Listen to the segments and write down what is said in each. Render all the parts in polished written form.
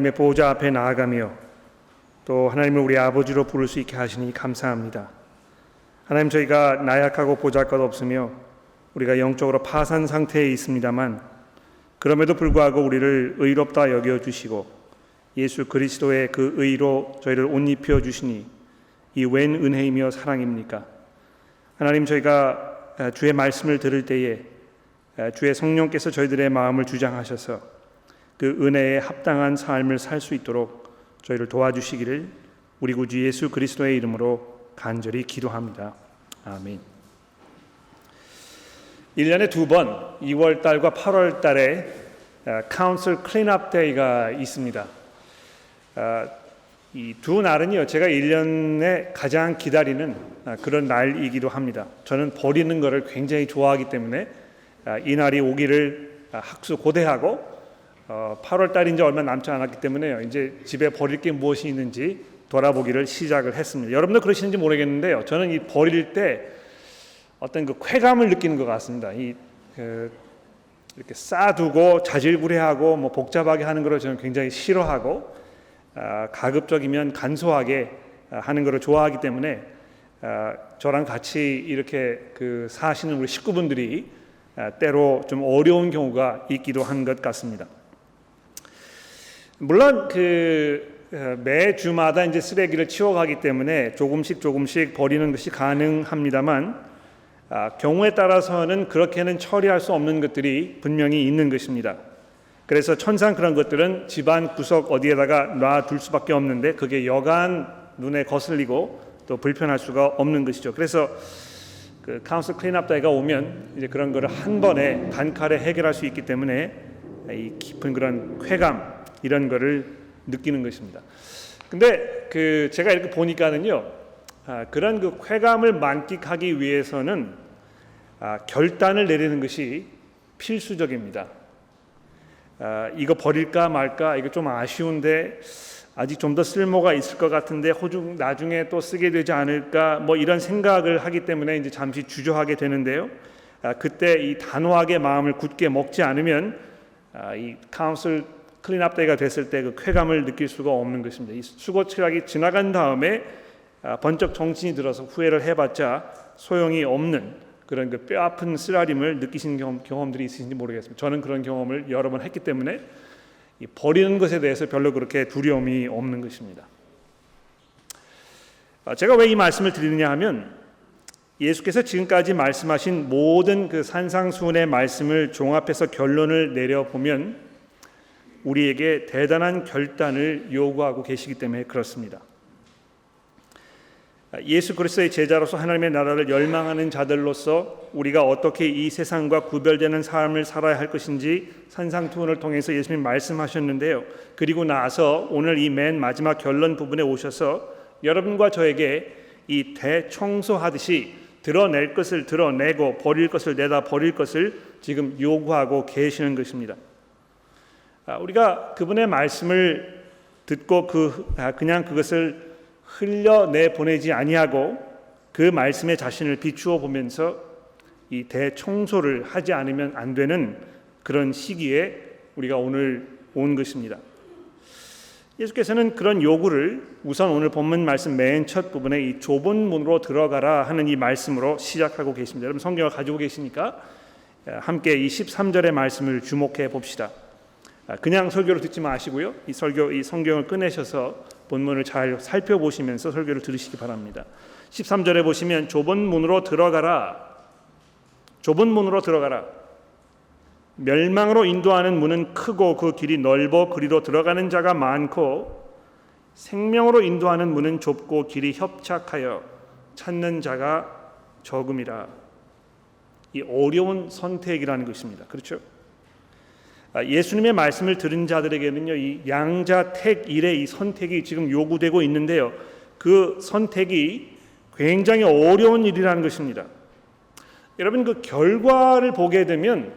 하나님의 보호자 앞에 나아가며 또 하나님을 우리 아버지로 부를 수 있게 하시니 감사합니다. 하나님, 저희가 나약하고 보잘것없으며 우리가 영적으로 파산 상태에 있습니다만 그럼에도 불구하고 우리를 의롭다 여겨주시고 예수 그리스도의 그 의로 저희를 옷 입혀 주시니 이 웬 은혜이며 사랑입니까? 하나님, 저희가 주의 말씀을 들을 때에 주의 성령께서 저희들의 마음을 주장하셔서 그 은혜에 합당한 삶을 살 수 있도록 저희를 도와주시기를 우리 구주 예수 그리스도의 이름으로 간절히 기도합니다. 아멘. 1년에 두 번 2월 달과 8월 달에 카운슬 클린업 데이가 있습니다. 이 두 날은요, 제가 1년에 가장 기다리는 그런 날이기도 합니다. 저는 버리는 것을 굉장히 좋아하기 때문에 이 날이 오기를 학수고대하고 8월 달이 이제 얼마 남지 않았기 때문에 이제 집에 버릴 게 무엇이 있는지 돌아보기를 시작을 했습니다. 여러분도 그러시는지 모르겠는데요, 저는 이 버릴 때 어떤 그 쾌감을 느끼는 것 같습니다. 이렇게 쌓아두고 자질구레하고 뭐 복잡하게 하는 것을 저는 굉장히 싫어하고 가급적이면 간소하게 하는 것을 좋아하기 때문에 저랑 같이 이렇게 그 사시는 우리 식구분들이 때로 좀 어려운 경우가 있기도 한 것 같습니다. 물론 매주마다 이제 쓰레기를 치워가기 때문에 조금씩 버리는 것이 가능합니다만 경우에 따라서는 그렇게는 처리할 수 없는 것들이 분명히 있는 것입니다. 그래서 천상 그런 것들은 집안 구석 어디에다가 놔둘 수밖에 없는데 그게 여간 눈에 거슬리고 또 불편할 수가 없는 것이죠. 그래서 그 카운슬 클린업 데이가 오면 이제 그런 거를 한 번에 단칼에 해결할 수 있기 때문에 이 깊은 그런 쾌감 이런 거를 느끼는 것입니다. 근데 제가 이렇게 보니까는요, 그런 그 쾌감을 만끽하기 위해서는 결단을 내리는 것이 필수적입니다. 이거 버릴까 말까, 이거 좀 아쉬운데 아직 좀 더 쓸모가 있을 것 같은데 나중에 또 쓰게 되지 않을까, 뭐 이런 생각을 하기 때문에 이제 잠시 주저하게 되는데요. 그때 이 단호하게 마음을 굳게 먹지 않으면 이 카운슬 클린업 데이가 됐을 때 그 쾌감을 느낄 수가 없는 것입니다. 이 수고치락이 지나간 다음에 번쩍 정신이 들어서 후회를 해봤자 소용이 없는 그런 그 뼈아픈 쓰라림을 느끼신 경험들이 있으신지 모르겠습니다. 저는 그런 경험을 여러 번 했기 때문에 이 버리는 것에 대해서 별로 그렇게 두려움이 없는 것입니다. 제가 왜 이 말씀을 드리느냐 하면 예수께서 지금까지 말씀하신 모든 그 산상수훈의 말씀을 종합해서 결론을 내려보면 우리에게 대단한 결단을 요구하고 계시기 때문에 그렇습니다. 예수 그리스도의 제자로서 하나님의 나라를 열망하는 자들로서 우리가 어떻게 이 세상과 구별되는 삶을 살아야 할 것인지 산상수훈을 통해서 예수님이 말씀하셨는데요. 그리고 나서 오늘 이 맨 마지막 결론 부분에 오셔서 여러분과 저에게 이 대청소하듯이 드러낼 것을 드러내고 버릴 것을 내다 버릴 것을 지금 요구하고 계시는 것입니다. 우리가 그분의 말씀을 듣고 그냥 그것을 흘려내 보내지 아니하고 그 말씀에 자신을 비추어 보면서 이 대청소를 하지 않으면 안 되는 그런 시기에 우리가 오늘 온 것입니다. 예수께서는 그런 요구를 우선 오늘 본문 말씀 맨 첫 부분에 이 좁은 문으로 들어가라 하는 이 말씀으로 시작하고 계십니다. 여러분 성경을 가지고 계시니까 함께 이 13절의 말씀을 주목해 봅시다. 그냥 설교를 듣지 마시고요. 이 성경을 꺼내셔서 본문을 잘 살펴보시면서 설교를 들으시기 바랍니다. 13절에 보시면 좁은 문으로 들어가라. 좁은 문으로 들어가라. 멸망으로 인도하는 문은 크고 그 길이 넓어 그리로 들어가는 자가 많고 생명으로 인도하는 문은 좁고 길이 협착하여 찾는 자가 적음이라. 이 어려운 선택이라는 것입니다. 그렇죠? 예수님의 말씀을 들은 자들에게는요, 이 양자택일의 이 선택이 지금 요구되고 있는데요, 그 선택이 굉장히 어려운 일이라는 것입니다. 여러분 그 결과를 보게 되면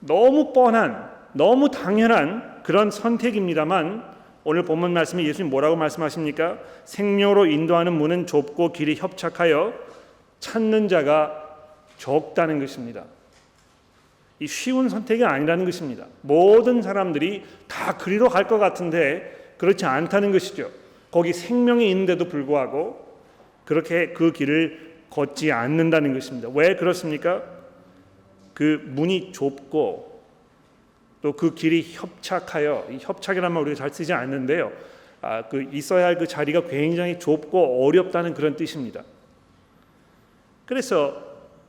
너무 뻔한, 너무 당연한 그런 선택입니다만 오늘 본문 말씀에 예수님 뭐라고 말씀하십니까? 생명으로 인도하는 문은 좁고 길이 협착하여 찾는 자가 적다는 것입니다. 이 쉬운 선택이 아니라는 것입니다. 모든 사람들이 다 그리로 갈 것 같은데 그렇지 않다는 것이죠. 거기 생명이 있는데도 불구하고 그렇게 그 길을 걷지 않는다는 것입니다. 왜 그렇습니까? 그 문이 좁고 또 그 길이 협착하여, 이 협착이라는 말 우리가 잘 쓰지 않는데요. 그 있어야 할 그 자리가 굉장히 좁고 어렵다는 그런 뜻입니다. 그래서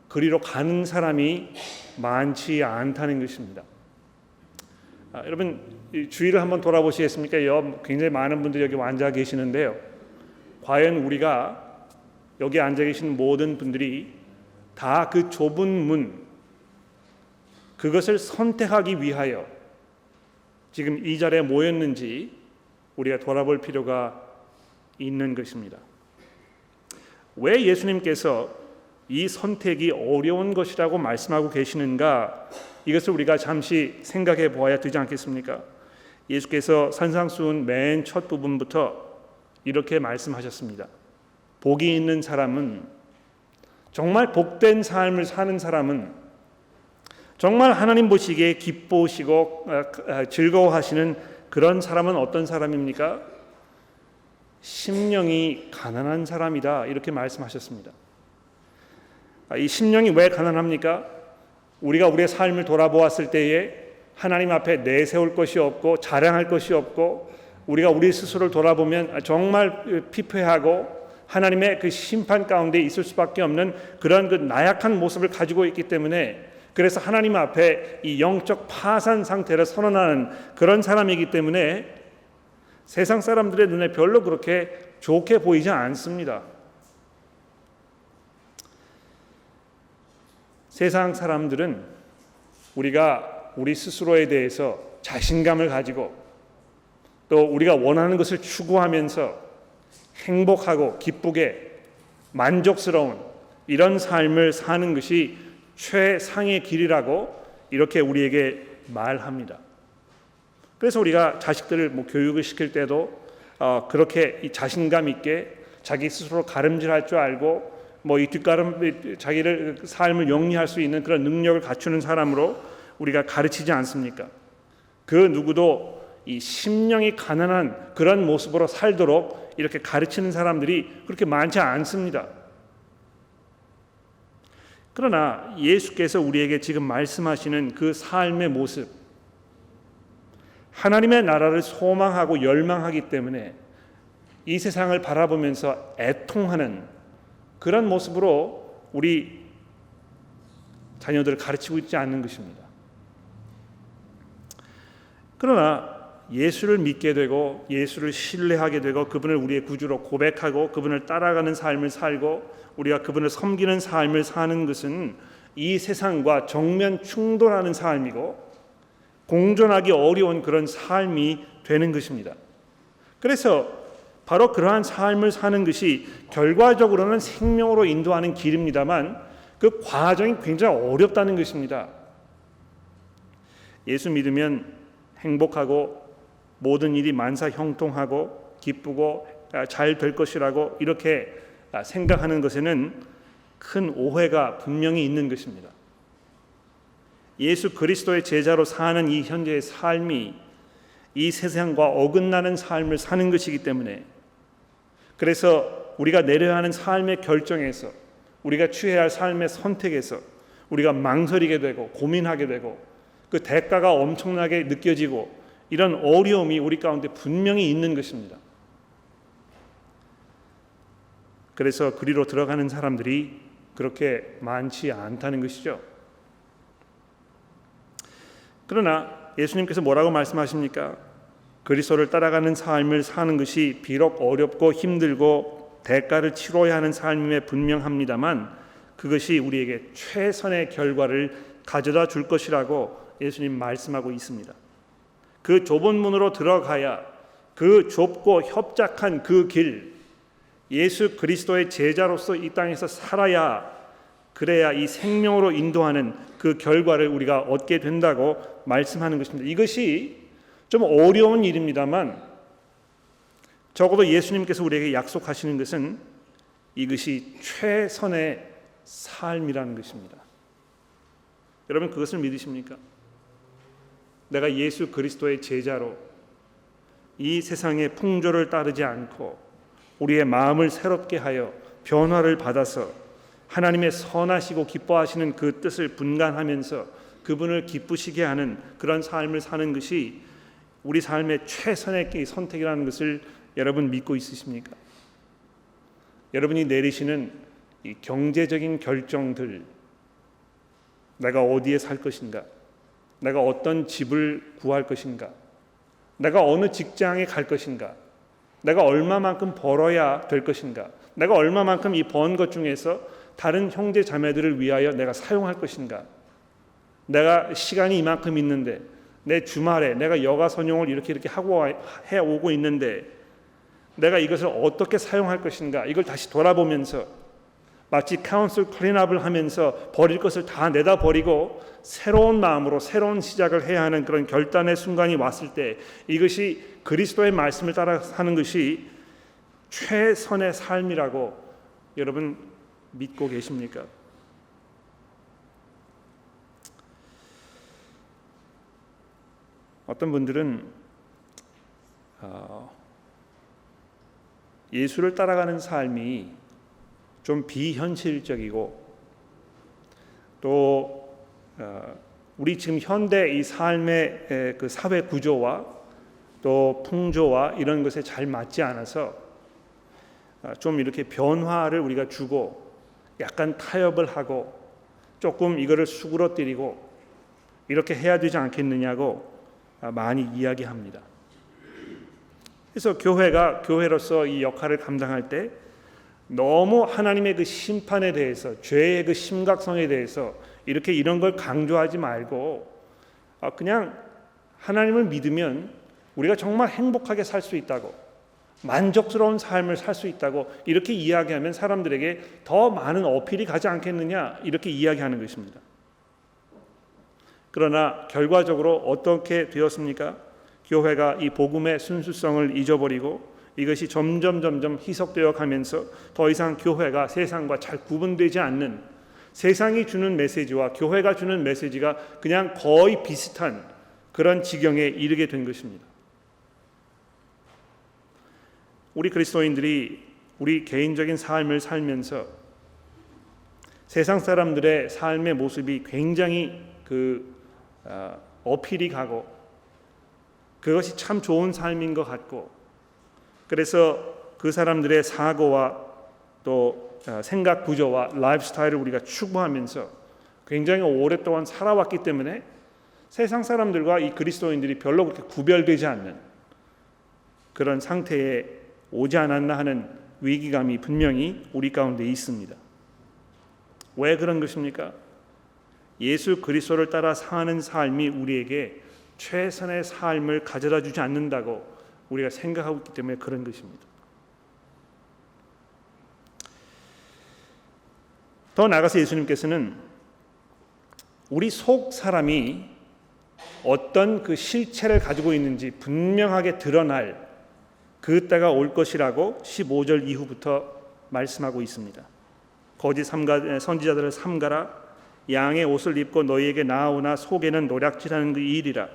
그리로 가는 사람이 많지 않다는 것입니다. 여러분 주위를 한번 돌아보시겠습니까? 굉장히 많은 분들이 여기 앉아 계시는데요. 과연 우리가 여기 앉아 계신 모든 분들이 다 그 좁은 문, 그것을 선택하기 위하여 지금 이 자리에 모였는지 우리가 돌아볼 필요가 있는 것입니다. 왜 예수님께서 이 선택이 어려운 것이라고 말씀하고 계시는가? 이것을 우리가 잠시 생각해 보아야 되지 않겠습니까? 예수께서 산상수훈 맨 첫 부분부터 이렇게 말씀하셨습니다. 복이 있는 사람은, 정말 복된 삶을 사는 사람은, 정말 하나님 보시기에 기뻐하시고 즐거워하시는 그런 사람은 어떤 사람입니까? 심령이 가난한 사람이다, 이렇게 말씀하셨습니다. 이 심령이 왜 가난합니까? 우리가 우리의 삶을 돌아보았을 때에 하나님 앞에 내세울 것이 없고 자랑할 것이 없고, 우리가 우리 스스로를 돌아보면 정말 피폐하고 하나님의 그 심판 가운데 있을 수밖에 없는 그런 그 나약한 모습을 가지고 있기 때문에, 그래서 하나님 앞에 이 영적 파산 상태를 선언하는 그런 사람이기 때문에 세상 사람들의 눈에 별로 그렇게 좋게 보이지 않습니다. 세상 사람들은 우리가 우리 스스로에 대해서 자신감을 가지고 또 우리가 원하는 것을 추구하면서 행복하고 기쁘게 만족스러운 이런 삶을 사는 것이 최상의 길이라고 이렇게 우리에게 말합니다. 그래서 우리가 자식들을 교육을 시킬 때도 그렇게 이 자신감 있게 자기 스스로 가름질할 줄 알고 이 뒷가름 자기를 삶을 영리할 수 있는 그런 능력을 갖추는 사람으로 우리가 가르치지 않습니까? 그 누구도 이 심령이 가난한 그런 모습으로 살도록 이렇게 가르치는 사람들이 그렇게 많지 않습니다. 그러나 예수께서 우리에게 지금 말씀하시는 그 삶의 모습, 하나님의 나라를 소망하고 열망하기 때문에 이 세상을 바라보면서 애통하는 그런 모습으로 우리 자녀들을 가르치고 있지 않는 것입니다. 그러나 예수를 믿게 되고 예수를 신뢰하게 되고 그분을 우리의 구주로 고백하고 그분을 따라가는 삶을 살고 우리가 그분을 섬기는 삶을 사는 것은 이 세상과 정면 충돌하는 삶이고 공존하기 어려운 그런 삶이 되는 것입니다. 그래서 바로 그러한 삶을 사는 것이 결과적으로는 생명으로 인도하는 길입니다만 그 과정이 굉장히 어렵다는 것입니다. 예수 믿으면 행복하고 모든 일이 만사형통하고 기쁘고 잘 될 것이라고 이렇게 생각하는 것에는 큰 오해가 분명히 있는 것입니다. 예수 그리스도의 제자로 사는 이 현재의 삶이 이 세상과 어긋나는 삶을 사는 것이기 때문에, 그래서 우리가 내려야 하는 삶의 결정에서, 우리가 취해야 할 삶의 선택에서 우리가 망설이게 되고 고민하게 되고 그 대가가 엄청나게 느껴지고 이런 어려움이 우리 가운데 분명히 있는 것입니다. 그래서 그리로 들어가는 사람들이 그렇게 많지 않다는 것이죠. 그러나 예수님께서 뭐라고 말씀하십니까? 그리스도를 따라가는 삶을 사는 것이 비록 어렵고 힘들고 대가를 치러야 하는 삶임에 분명합니다만 그것이 우리에게 최선의 결과를 가져다 줄 것이라고 예수님 말씀하고 있습니다. 그 좁은 문으로 들어가야, 그 좁고 협착한 그 길, 예수 그리스도의 제자로서 이 땅에서 살아야, 그래야 이 생명으로 인도하는 그 결과를 우리가 얻게 된다고 말씀하는 것입니다. 이것이 좀 어려운 일입니다만 적어도 예수님께서 우리에게 약속하시는 것은 이것이 최선의 삶이라는 것입니다. 여러분 그것을 믿으십니까? 내가 예수 그리스도의 제자로 이 세상의 풍조를 따르지 않고 우리의 마음을 새롭게 하여 변화를 받아서 하나님의 선하시고 기뻐하시는 그 뜻을 분간하면서 그분을 기쁘시게 하는 그런 삶을 사는 것이 우리 삶의 최선의 선택이라는 것을 여러분 믿고 있으십니까? 여러분이 내리시는 이 경제적인 결정들, 내가 어디에 살 것인가, 내가 어떤 집을 구할 것인가, 내가 어느 직장에 갈 것인가, 내가 얼마만큼 벌어야 될 것인가, 내가 얼마만큼 이 번 것 중에서 다른 형제 자매들을 위하여 내가 사용할 것인가, 내가 시간이 이만큼 있는데 내 주말에 내가 여가 선용을 이렇게 하고 해오고 있는데 내가 이것을 어떻게 사용할 것인가, 이걸 다시 돌아보면서 마치 카운슬 클린업을 하면서 버릴 것을 다 내다 버리고 새로운 마음으로 새로운 시작을 해야 하는 그런 결단의 순간이 왔을 때 이것이 그리스도의 말씀을 따라 사는 것이 최선의 삶이라고 여러분 믿고 계십니까? 어떤 분들은 예수를 따라가는 삶이 좀 비현실적이고 또 우리 지금 현대 이 삶의 그 사회 구조와 또 풍조와 이런 것에 잘 맞지 않아서 좀 이렇게 변화를 우리가 주고 약간 타협을 하고 조금 이거를 수그러뜨리고 이렇게 해야 되지 않겠느냐고 많이 이야기합니다. 그래서 교회가 교회로서 이 역할을 감당할 때 너무 하나님의 그 심판에 대해서, 죄의 그 심각성에 대해서 이렇게 이런 걸 강조하지 말고 그냥 하나님을 믿으면 우리가 정말 행복하게 살 수 있다고, 만족스러운 삶을 살 수 있다고 이렇게 이야기하면 사람들에게 더 많은 어필이 가지 않겠느냐, 이렇게 이야기하는 것입니다. 그러나 결과적으로 어떻게 되었습니까? 교회가 이 복음의 순수성을 잊어버리고 이것이 점점 희석되어 가면서 더 이상 교회가 세상과 잘 구분되지 않는, 세상이 주는 메시지와 교회가 주는 메시지가 그냥 거의 비슷한 그런 지경에 이르게 된 것입니다. 우리 그리스도인들이 우리 개인적인 삶을 살면서 세상 사람들의 삶의 모습이 굉장히 어필이 가고 그것이 참 좋은 삶인 것 같고, 그래서 그 사람들의 사고와 또 생각 구조와 라이프 스타일을 우리가 추구하면서 굉장히 오랫동안 살아왔기 때문에 세상 사람들과 이 그리스도인들이 별로 그렇게 구별되지 않는 그런 상태에 오지 않았나 하는 위기감이 분명히 우리 가운데 있습니다. 왜 그런 것입니까? 예수 그리스도를 따라 사는 삶이 우리에게 최선의 삶을 가져다 주지 않는다고 우리가 생각하고 있기 때문에 그런 것입니다. 더 나아가서 예수님께서는 우리 속 사람이 어떤 그 실체를 가지고 있는지 분명하게 드러날 그 때가 올 것이라고 15절 이후부터 말씀하고 있습니다. 거짓 선지자들을 삼가라. 양의 옷을 입고 너희에게 나아오나 속에는 노략질하는 그 일이라.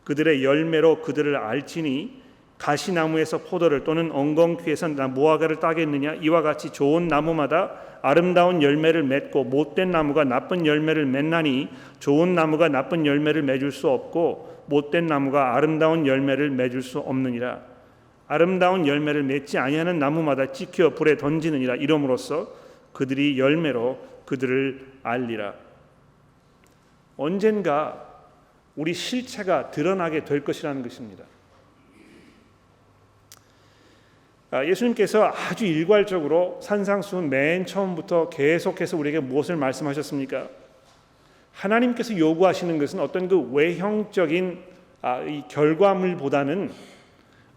그들의 열매로 그들을 알지니 가시나무에서 포도를 또는 엉겅퀴에서 무화과를 따겠느냐. 이와 같이 좋은 나무마다 아름다운 열매를 맺고 못된 나무가 나쁜 열매를 맺나니 좋은 나무가 나쁜 열매를 맺을 수 없고 못된 나무가 아름다운 열매를 맺을 수 없느니라. 아름다운 열매를 맺지 아니하는 나무마다 찍혀 불에 던지느니라. 이름으로써 그들이 열매로 그들을 알리라. 언젠가 우리 실체가 드러나게 될 것이라는 것입니다. 예수님께서 아주 일괄적으로 산상수훈 맨 처음부터 계속해서 우리에게 무엇을 말씀하셨습니까? 하나님께서 요구하시는 것은 어떤 그 외형적인 이 결과물보다는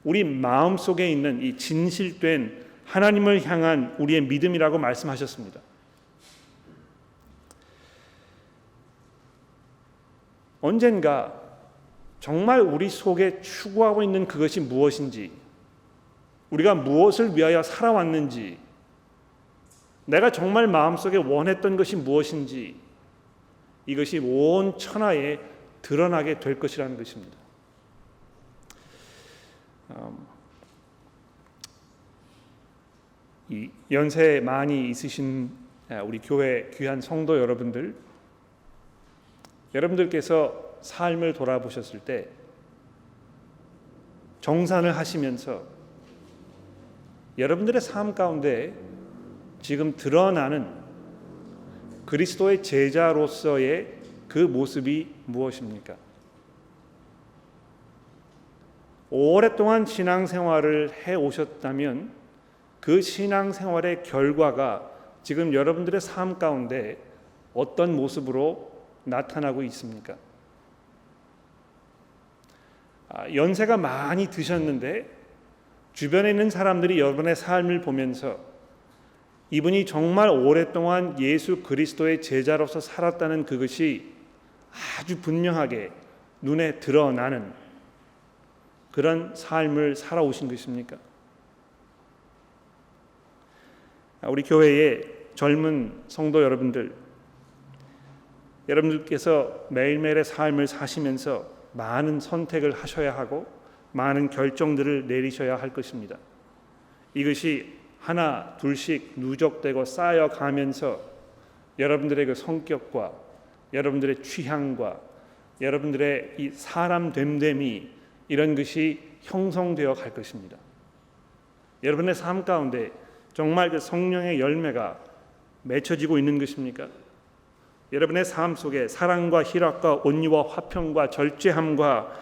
우리 마음 속에 있는 이 진실된 하나님을 향한 우리의 믿음이라고 말씀하셨습니다. 언젠가 정말 우리 속에 추구하고 있는 그것이 무엇인지, 우리가 무엇을 위하여 살아왔는지, 내가 정말 마음속에 원했던 것이 무엇인지, 이것이 온 천하에 드러나게 될 것이라는 것입니다. 이 연세 많이 있으신 우리 교회 귀한 성도 여러분들께서 삶을 돌아보셨을 때 정산을 하시면서 여러분들의 삶 가운데 지금 드러나는 그리스도의 제자로서의 그 모습이 무엇입니까? 오랫동안 신앙생활을 해오셨다면 그 신앙생활의 결과가 지금 여러분들의 삶 가운데 어떤 모습으로 나타나고 있습니까? 연세가 많이 드셨는데 주변에 있는 사람들이 여러분의 삶을 보면서 이분이 정말 오랫동안 예수 그리스도의 제자로서 살았다는 그것이 아주 분명하게 눈에 드러나는 그런 삶을 살아오신 것입니까? 우리 교회의 젊은 성도 여러분들께서 매일매일의 삶을 사시면서 많은 선택을 하셔야 하고 많은 결정들을 내리셔야 할 것입니다. 이것이 하나 둘씩 누적되고 쌓여가면서 여러분들의 그 성격과 여러분들의 취향과 여러분들의 이 사람 됨됨이 이런 것이 형성되어 갈 것입니다. 여러분의 삶 가운데 정말 그 성령의 열매가 맺혀지고 있는 것입니까? 여러분의 삶 속에 사랑과 희락과 온유와 화평과 절제함과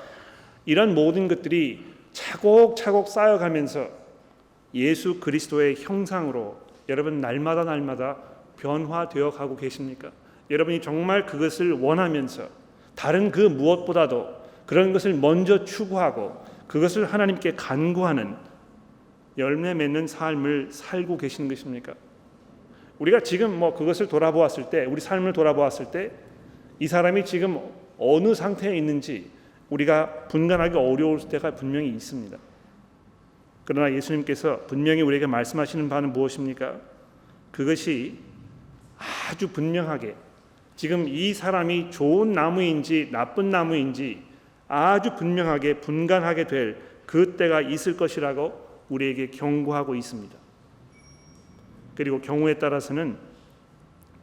이런 모든 것들이 차곡차곡 쌓여가면서 예수 그리스도의 형상으로 여러분 날마다 변화되어 가고 계십니까? 여러분이 정말 그것을 원하면서 다른 그 무엇보다도 그런 것을 먼저 추구하고 그것을 하나님께 간구하는 열매 맺는 삶을 살고 계신 것입니까? 우리가 지금 그것을 돌아보았을 때, 우리 삶을 돌아보았을 때 이 사람이 지금 어느 상태에 있는지 우리가 분간하기 어려울 때가 분명히 있습니다. 그러나 예수님께서 분명히 우리에게 말씀하시는 바는 무엇입니까? 그것이 아주 분명하게 지금 이 사람이 좋은 나무인지 나쁜 나무인지 아주 분명하게 분간하게 될 그 때가 있을 것이라고 우리에게 경고하고 있습니다. 그리고 경우에 따라서는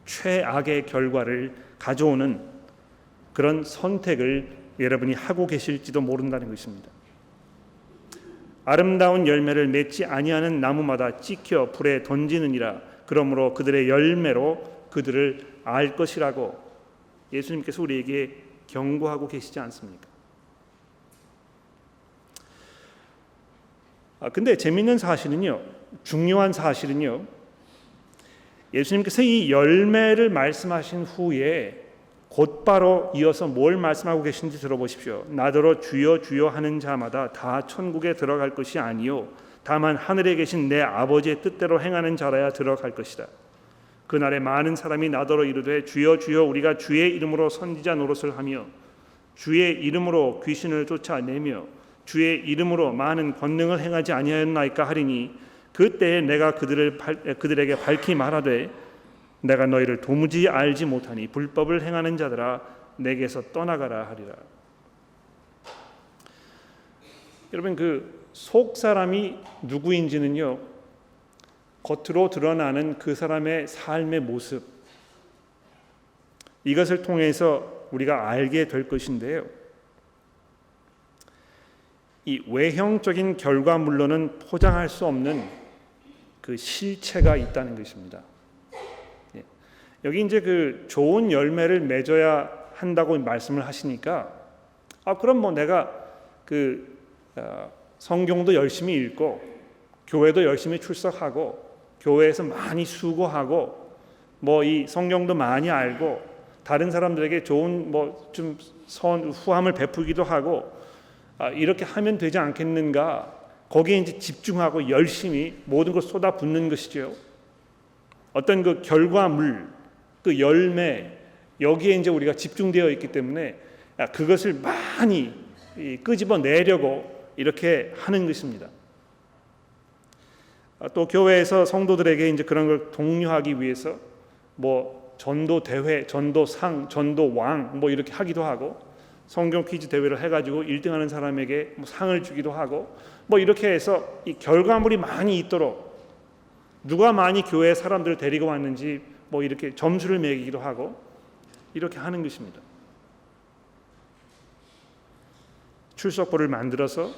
최악의 결과를 가져오는 그런 선택을 여러분이 하고 계실지도 모른다는 것입니다. 아름다운 열매를 맺지 아니하는 나무마다 찍혀 불에 던지느니라. 그러므로 그들의 열매로 그들을 알 것이라고 예수님께서 우리에게 경고하고 계시지 않습니까? 근데 재미있는 사실은요, 중요한 사실은요, 예수님께서 이 열매를 말씀하신 후에 곧바로 이어서 뭘 말씀하고 계신지 들어보십시오. 나더러 주여 주여 하는 자마다 다 천국에 들어갈 것이 아니요 다만 하늘에 계신 내 아버지의 뜻대로 행하는 자라야 들어갈 것이다. 그날에 많은 사람이 나더러 이르되 주여 주여 우리가 주의 이름으로 선지자 노릇을 하며 주의 이름으로 귀신을 쫓아내며 주의 이름으로 많은 권능을 행하지 아니하였나이까 하리니 그때에 내가 그들에게 밝히 말하되 내가 너희를 도무지 알지 못하니 불법을 행하는 자들아 내게서 떠나가라 하리라. 여러분, 그 속 사람이 누구인지는요, 겉으로 드러나는 그 사람의 삶의 모습, 이것을 통해서 우리가 알게 될 것인데요, 이 외형적인 결과물로는 포장할 수 없는 그 실체가 있다는 것입니다. 여기 이제 그 좋은 열매를 맺어야 한다고 말씀을 하시니까 그럼 내가 성경도 열심히 읽고 교회도 열심히 출석하고 교회에서 많이 수고하고 이 성경도 많이 알고 다른 사람들에게 좋은 좀 후함을 베푸기도 하고 이렇게 하면 되지 않겠는가? 거기에 이제 집중하고 열심히 모든 걸 쏟아붓는 것이죠. 어떤 그 결과물, 그 열매, 여기에 이제 우리가 집중되어 있기 때문에 그것을 많이 끄집어 내려고 이렇게 하는 것입니다. 또 교회에서 성도들에게 이제 그런 걸 독려하기 위해서 전도 대회, 전도상, 전도왕 뭐 이렇게 하기도 하고, 성경 퀴즈 대회를 해가지고 1등하는 사람에게 뭐 상을 주기도 하고, 뭐 이렇게 해서 이 결과물이 많이 있도록 누가 많이 교회에 사람들을 데리고 왔는지 뭐 이렇게 점수를 매기기도 하고 이렇게 하는 것입니다. 출석부를 만들어서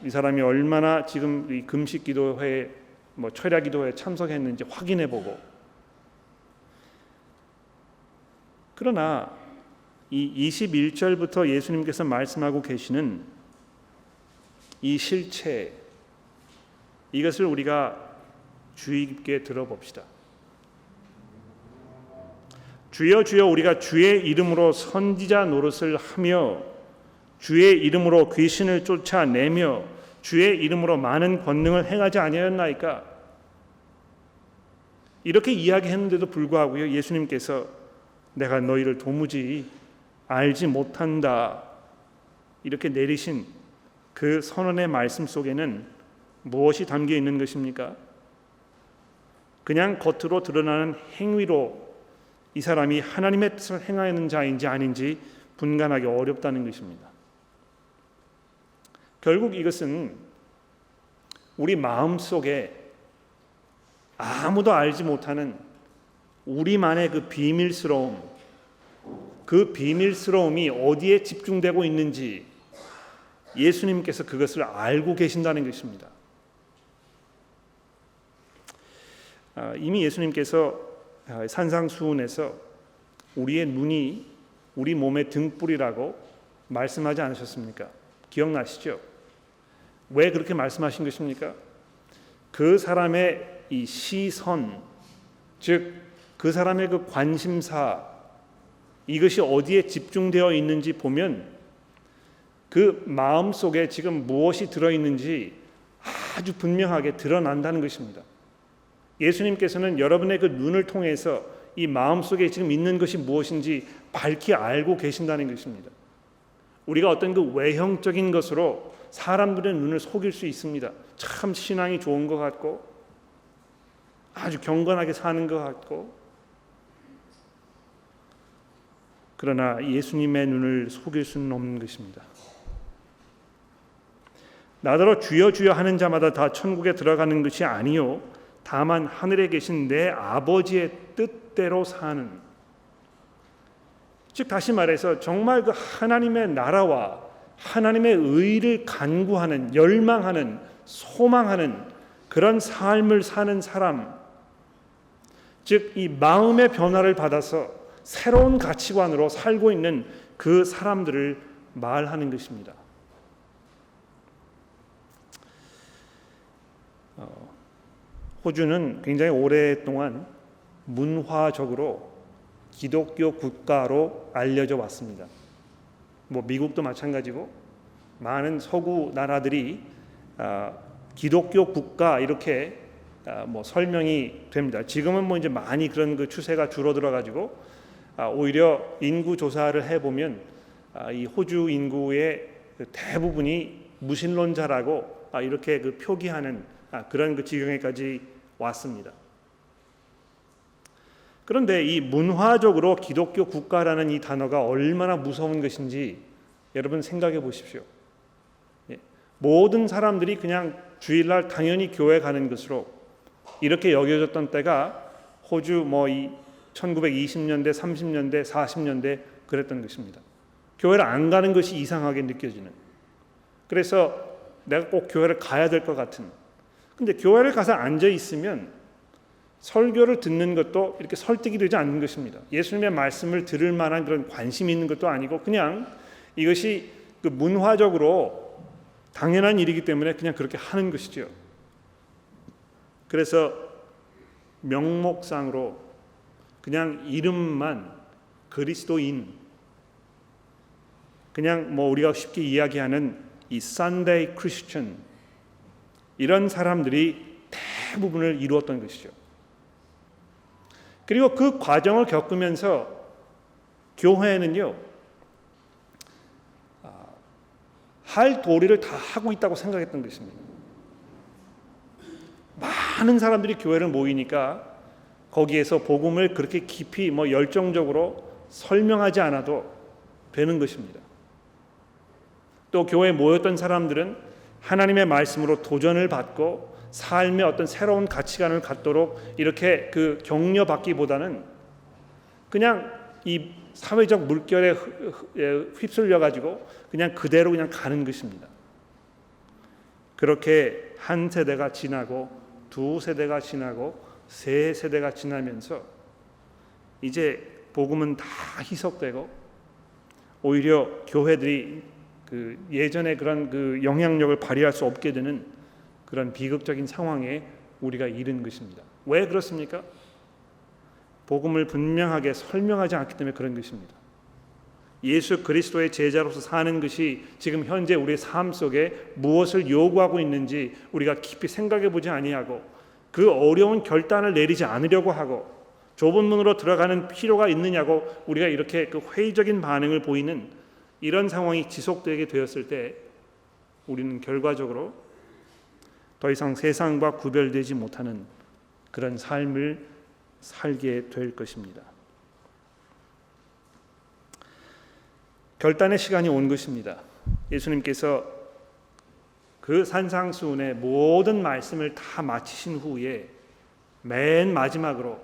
이 사람이 얼마나 지금 이 금식 기도회에 뭐 철야 기도회에 참석했는지 확인해 보고, 그러나 이 21절부터 예수님께서 말씀하고 계시는 이 실체, 이것을 우리가 주의 깊게 들어봅시다. 주여 주여 우리가 주의 이름으로 선지자 노릇을 하며 주의 이름으로 귀신을 쫓아내며 주의 이름으로 많은 권능을 행하지 아니하였나이까? 이렇게 이야기했는데도 불구하고요, 예수님께서 내가 너희를 도무지 알지 못한다 이렇게 내리신 그 선언의 말씀 속에는 무엇이 담겨 있는 것입니까? 그냥 겉으로 드러나는 행위로 이 사람이 하나님의 뜻을 행하는 자인지 아닌지 분간하기 어렵다는 것입니다. 결국 이것은 우리 마음속에 아무도 알지 못하는 우리만의 그 비밀스러움이 어디에 집중되고 있는지 예수님께서 그것을 알고 계신다는 것입니다. 이미 예수님께서 산상수훈에서 우리의 눈이 우리 몸의 등불이라고 말씀하지 않으셨습니까? 기억나시죠? 왜 그렇게 말씀하신 것입니까? 그 사람의 이 시선, 즉 그 사람의 그 관심사, 이것이 어디에 집중되어 있는지 보면 그 마음 속에 지금 무엇이 들어있는지 아주 분명하게 드러난다는 것입니다. 예수님께서는 여러분의 그 눈을 통해서 이 마음 속에 지금 있는 것이 무엇인지 밝히 알고 계신다는 것입니다. 우리가 어떤 그 외형적인 것으로 사람들의 눈을 속일 수 있습니다. 참 신앙이 좋은 것 같고 아주 경건하게 사는 것 같고, 그러나 예수님의 눈을 속일 수는 없는 것입니다. 나더러 주여 주여 하는 자마다 다 천국에 들어가는 것이 아니요 다만 하늘에 계신 내 아버지의 뜻대로 사는, 즉 다시 말해서 정말 그 하나님의 나라와 하나님의 의를 간구하는, 열망하는, 소망하는 그런 삶을 사는 사람, 즉 이 마음의 변화를 받아서 새로운 가치관으로 살고 있는 그 사람들을 말하는 것입니다. 호주는 굉장히 오랫동안 문화적으로 기독교 국가로 알려져 왔습니다. 뭐 미국도 마찬가지고 많은 서구 나라들이 기독교 국가 이렇게 뭐 설명이 됩니다. 지금은 뭐 이제 많이 그런 그 추세가 줄어들어 가지고 오히려 인구 조사를 해보면 이 호주 인구의 대부분이 무신론자라고 이렇게 그 표기하는 그런 그 지경에까지 왔습니다. 그런데 이 문화적으로 기독교 국가라는 이 단어가 얼마나 무서운 것인지 여러분 생각해 보십시오. 모든 사람들이 그냥 주일날 당연히 교회 가는 것으로 이렇게 여겨졌던 때가 호주 뭐 이 1920년대, 30년대, 40년대 그랬던 것입니다. 교회를 안 가는 것이 이상하게 느껴지는. 그래서 내가 꼭 교회를 가야 될 것 같은. 근데 교회를 가서 앉아 있으면 설교를 듣는 것도 이렇게 설득이 되지 않는 것입니다. 예수님의 말씀을 들을 만한 그런 관심이 있는 것도 아니고 그냥 이것이 그 문화적으로 당연한 일이기 때문에 그냥 그렇게 하는 것이죠. 그래서 명목상으로 그냥 이름만 그리스도인, 그냥 뭐 우리가 쉽게 이야기하는 이 Sunday Christian, 이런 사람들이 대부분을 이루었던 것이죠. 그리고 그 과정을 겪으면서 교회는요, 할 도리를 다 하고 있다고 생각했던 것입니다. 많은 사람들이 교회를 모이니까 거기에서 복음을 그렇게 깊이 열정적으로 설명하지 않아도 되는 것입니다. 또 교회에 모였던 사람들은 하나님의 말씀으로 도전을 받고 삶의 어떤 새로운 가치관을 갖도록 이렇게 격려받기보다는 그냥 이 사회적 물결에 휩쓸려 가지고 그냥 그대로 그냥 가는 것입니다. 그렇게 한 세대가 지나고 두 세대가 지나고 세 세대가 지나면서 이제 복음은 다 희석되고 오히려 교회들이 예전에 그런 영향력을 발휘할 수 없게 되는 그런 비극적인 상황에 우리가 이른 것입니다. 왜 그렇습니까? 복음을 분명하게 설명하지 않기 때문에 그런 것입니다. 예수 그리스도의 제자로서 사는 것이 지금 현재 우리의 삶 속에 무엇을 요구하고 있는지 우리가 깊이 생각해 보지 아니하고 그 어려운 결단을 내리지 않으려고 하고 좁은 문으로 들어가는 필요가 있느냐고 우리가 이렇게 회의적인 반응을 보이는 이런 상황이 지속되게 되었을 때 우리는 결과적으로 더 이상 세상과 구별되지 못하는 그런 삶을 살게 될 것입니다. 결단의 시간이 온 것입니다. 예수님께서 그 산상수훈의 모든 말씀을 다 마치신 후에 맨 마지막으로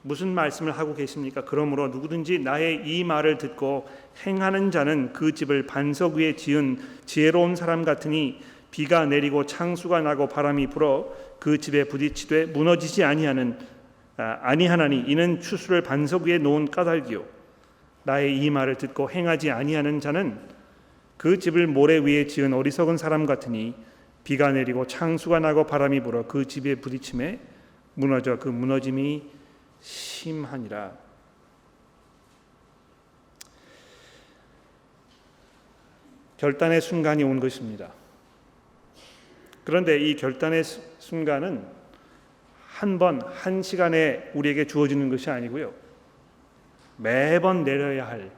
무슨 말씀을 하고 계십니까? 그러므로 누구든지 나의 이 말을 듣고 행하는 자는 그 집을 반석 위에 지은 지혜로운 사람 같으니 비가 내리고 창수가 나고 바람이 불어 그 집에 부딪히되 무너지지 아니하나니 이는 추수를 반석 위에 놓은 까닭이요 나의 이 말을 듣고 행하지 아니하는 자는 그 집을 모래 위에 지은 어리석은 사람 같으니 비가 내리고 창수가 나고 바람이 불어 그 집에 부딪힘에 무너져 그 무너짐이 심하니라. 결단의 순간이 온 것입니다. 그런데 이 결단의 순간은 한 시간에 우리에게 주어지는 것이 아니고요. 매번 내려야 할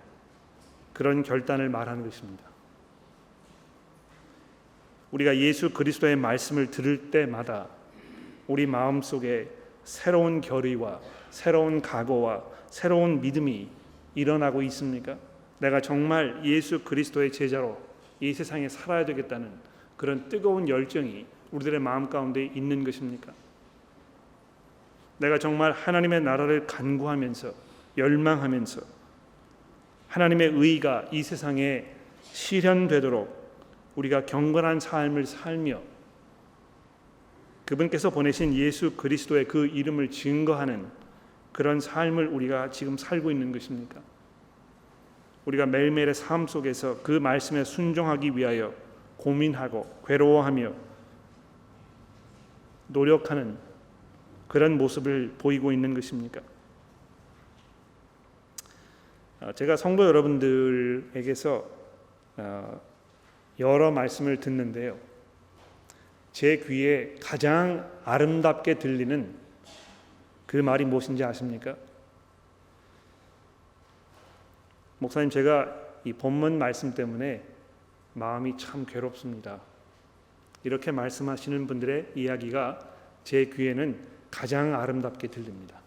그런 결단을 말하는 것입니다. 우리가 예수 그리스도의 말씀을 들을 때마다 우리 마음속에 새로운 결의와 새로운 각오와 새로운 믿음이 일어나고 있습니까? 내가 정말 예수 그리스도의 제자로 이 세상에 살아야 되겠다는 그런 뜨거운 열정이 우리들의 마음 가운데 있는 것입니까? 내가 정말 하나님의 나라를 간구하면서 열망하면서 하나님의 의가 이 세상에 실현되도록 우리가 경건한 삶을 살며 그분께서 보내신 예수 그리스도의 그 이름을 증거하는 그런 삶을 우리가 지금 살고 있는 것입니까? 우리가 매일매일의 삶 속에서 그 말씀에 순종하기 위하여 고민하고 괴로워하며 노력하는 그런 모습을 보이고 있는 것입니까? 제가 성도 여러분들에게서 여러 말씀을 듣는데요. 제 귀에 가장 아름답게 들리는 그 말이 무엇인지 아십니까? 목사님, 제가 이 본문 말씀 때문에 마음이 참 괴롭습니다. 이렇게 말씀하시는 분들의 이야기가 제 귀에는 가장 아름답게 들립니다.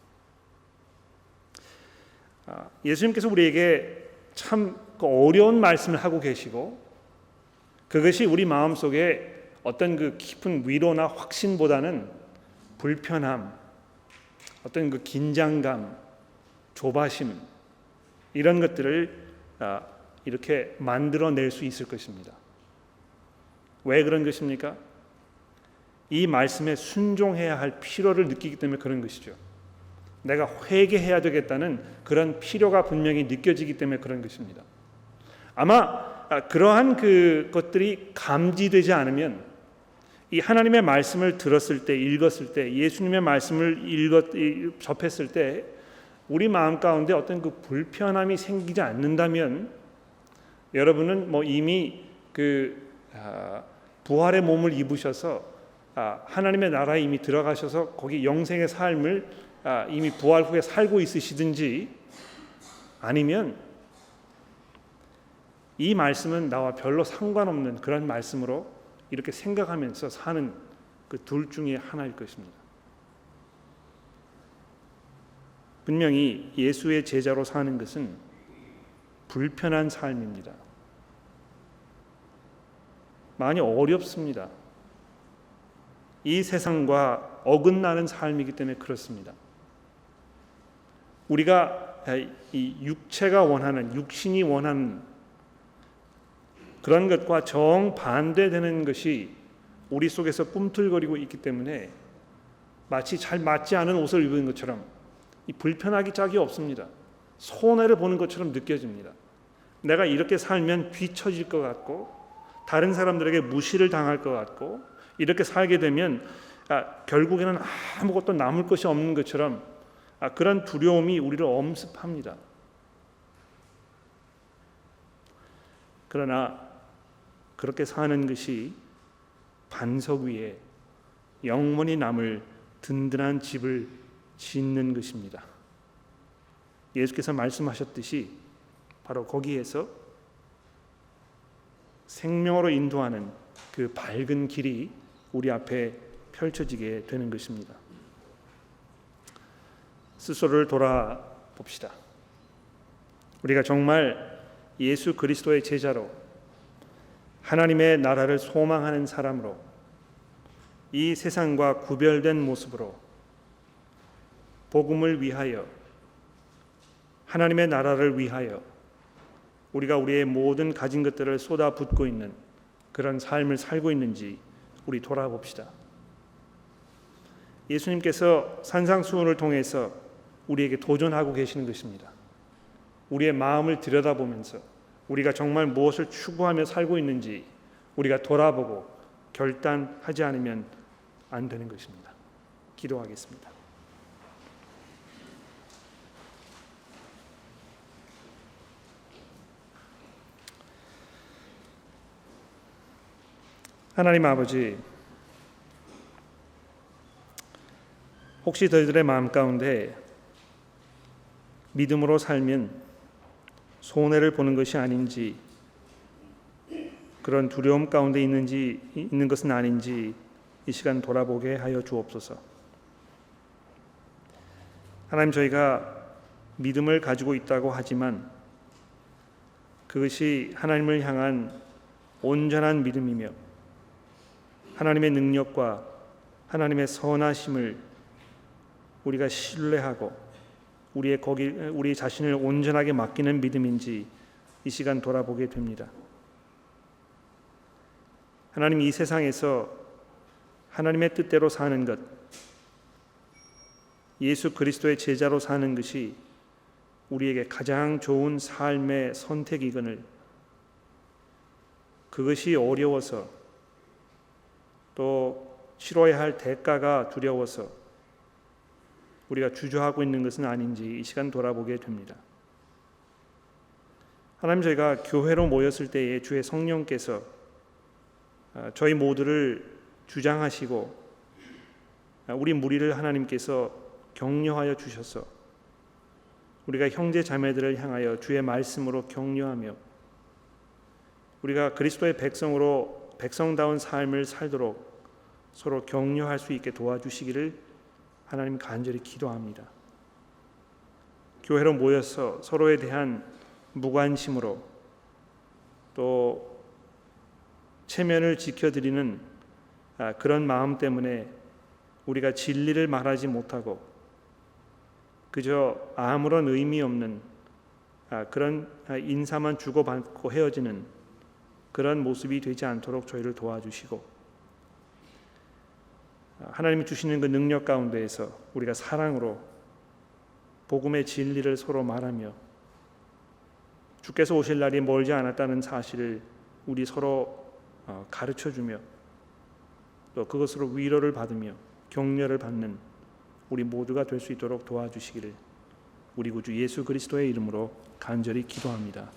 예수님께서 우리에게 참 어려운 말씀을 하고 계시고 그것이 우리 마음속에 어떤 그 깊은 위로나 확신보다는 불편함, 어떤 그 긴장감, 조바심 이런 것들을 이렇게 만들어낼 수 있을 것입니다. 왜 그런 것입니까? 이 말씀에 순종해야 할 필요를 느끼기 때문에 그런 것이죠. 내가 회개해야 되겠다는 그런 필요가 분명히 느껴지기 때문에 그런 것입니다. 아마 그러한 것들이 감지되지 않으면 이 하나님의 말씀을 들었을 때, 읽었을 때, 예수님의 말씀을 접했을 때 우리 마음 가운데 어떤 그 불편함이 생기지 않는다면 여러분은 이미 부활의 몸을 입으셔서 하나님의 나라에 이미 들어가셔서 거기 영생의 삶을 이미 부활 후에 살고 있으시든지 아니면 이 말씀은 나와 별로 상관없는 그런 말씀으로 이렇게 생각하면서 사는 그 둘 중에 하나일 것입니다. 분명히 예수의 제자로 사는 것은 불편한 삶입니다. 많이 어렵습니다. 이 세상과 어긋나는 삶이기 때문에 그렇습니다. 우리가 이 육체가 원하는, 육신이 원하는 그런 것과 정반대되는 것이 우리 속에서 꿈틀거리고 있기 때문에 마치 잘 맞지 않은 옷을 입은 것처럼 이 불편하기 짝이 없습니다. 손해를 보는 것처럼 느껴집니다. 내가 이렇게 살면 뒤처질 것 같고 다른 사람들에게 무시를 당할 것 같고 이렇게 살게 되면 결국에는 아무것도 남을 것이 없는 것처럼 그런 두려움이 우리를 엄습합니다. 그러나 그렇게 사는 것이 반석 위에 영원히 남을 든든한 집을 짓는 것입니다. 예수께서 말씀하셨듯이 바로 거기에서 생명으로 인도하는 그 밝은 길이 우리 앞에 펼쳐지게 되는 것입니다. 스스로를 돌아봅시다. 우리가 정말 예수 그리스도의 제자로 하나님의 나라를 소망하는 사람으로 이 세상과 구별된 모습으로 복음을 위하여 하나님의 나라를 위하여 우리가 우리의 모든 가진 것들을 쏟아붓고 있는 그런 삶을 살고 있는지 우리 돌아봅시다. 예수님께서 산상수훈을 통해서 우리에게 도전하고 계시는 것입니다. 우리의 마음을 들여다보면서 우리가 정말 무엇을 추구하며 살고 있는지 우리가 돌아보고 결단하지 않으면 안 되는 것입니다. 기도하겠습니다. 하나님 아버지, 혹시 저희들의 마음 가운데 믿음으로 살면 손해를 보는 것이 아닌지, 그런 두려움 가운데 있는 것은 아닌지 이 시간 돌아보게 하여 주옵소서. 하나님, 저희가 믿음을 가지고 있다고 하지만 그것이 하나님을 향한 온전한 믿음이며 하나님의 능력과 하나님의 선하심을 우리가 신뢰하고 우리 자신을 온전하게 맡기는 믿음인지 이 시간 돌아보게 됩니다. 하나님, 이 세상에서 하나님의 뜻대로 사는 것, 예수 그리스도의 제자로 사는 것이 우리에게 가장 좋은 삶의 선택이거늘 그것이 어려워서 또 치러야 할 대가가 두려워서 우리가 주저하고 있는 것은 아닌지 이 시간 돌아보게 됩니다. 하나님, 저희가 교회로 모였을 때에 주의 성령께서 저희 모두를 주장하시고 우리 무리를 하나님께서 격려하여 주셔서 우리가 형제 자매들을 향하여 주의 말씀으로 격려하며 우리가 그리스도의 백성으로 백성다운 삶을 살도록 서로 격려할 수 있게 도와주시기를 하나님 간절히 기도합니다. 교회로 모여서 서로에 대한 무관심으로 또 체면을 지켜드리는 그런 마음 때문에 우리가 진리를 말하지 못하고 그저 아무런 의미 없는 그런 인사만 주고받고 헤어지는 그런 모습이 되지 않도록 저희를 도와주시고 하나님이 주시는 그 능력 가운데에서 우리가 사랑으로 복음의 진리를 서로 말하며 주께서 오실 날이 멀지 않았다는 사실을 우리 서로 가르쳐주며 또 그것으로 위로를 받으며 격려를 받는 우리 모두가 될 수 있도록 도와주시기를 우리 구주 예수 그리스도의 이름으로 간절히 기도합니다.